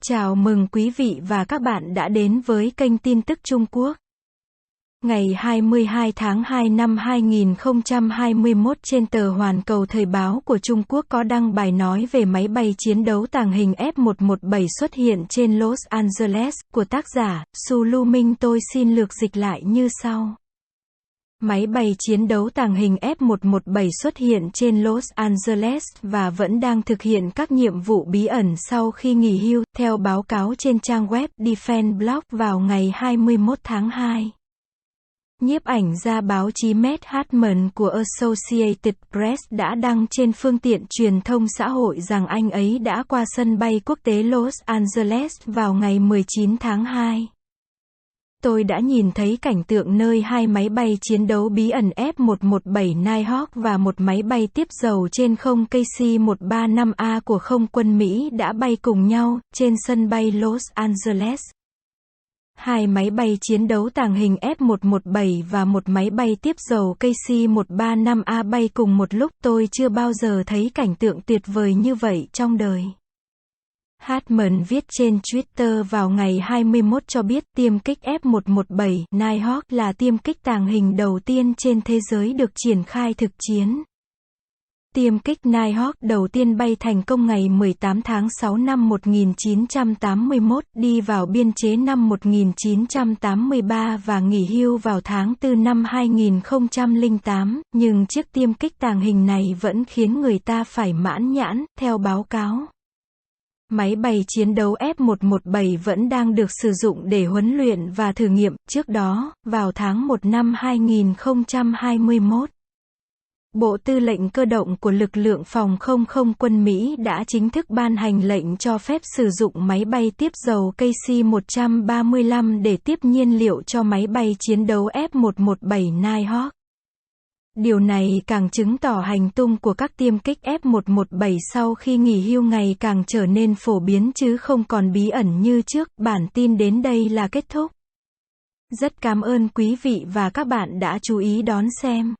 Chào mừng quý vị và các bạn đã đến với kênh tin tức Trung Quốc. Ngày 22 tháng 2 năm 2021 trên tờ Hoàn Cầu Thời báo của Trung Quốc có đăng bài nói về máy bay chiến đấu tàng hình F-117 xuất hiện trên Los Angeles, của tác giả, Su Luming. Tôi xin lược dịch lại như sau. Máy bay chiến đấu tàng hình F-117 xuất hiện trên Los Angeles và vẫn đang thực hiện các nhiệm vụ bí ẩn sau khi nghỉ hưu, theo báo cáo trên trang web Defense Blog vào ngày 21 tháng 2. Nhiếp ảnh gia báo chí Matt Hartman của Associated Press đã đăng trên phương tiện truyền thông xã hội rằng anh ấy đã qua sân bay quốc tế Los Angeles vào ngày 19 tháng 2. Tôi đã nhìn thấy cảnh tượng nơi hai máy bay chiến đấu bí ẩn F-117 Nighthawk và một máy bay tiếp dầu trên không KC-135A của không quân Mỹ đã bay cùng nhau, trên sân bay Los Angeles. Hai máy bay chiến đấu tàng hình F-117 và một máy bay tiếp dầu KC-135A bay cùng một lúc. Tôi chưa bao giờ thấy cảnh tượng tuyệt vời như vậy trong đời. Hartman viết trên Twitter vào ngày 21 cho biết tiêm kích F-117 Nighthawk là tiêm kích tàng hình đầu tiên trên thế giới được triển khai thực chiến. Tiêm kích Nighthawk đầu tiên bay thành công ngày 18 tháng 6 năm 1981, đi vào biên chế năm 1983 và nghỉ hưu vào tháng 4 năm 2008, nhưng chiếc tiêm kích tàng hình này vẫn khiến người ta phải mãn nhãn, theo báo cáo. Máy bay chiến đấu F-117 vẫn đang được sử dụng để huấn luyện và thử nghiệm. Trước đó, vào tháng 1 năm 2021, Bộ Tư lệnh Cơ động của Lực lượng Phòng không Không quân Mỹ đã chính thức ban hành lệnh cho phép sử dụng máy bay tiếp dầu KC-135 để tiếp nhiên liệu cho máy bay chiến đấu F-117 Nighthawk. Điều này càng chứng tỏ hành tung của các tiêm kích F-117 sau khi nghỉ hưu ngày càng trở nên phổ biến chứ không còn bí ẩn như trước. Bản tin đến đây là kết thúc. Rất cảm ơn quý vị và các bạn đã chú ý đón xem.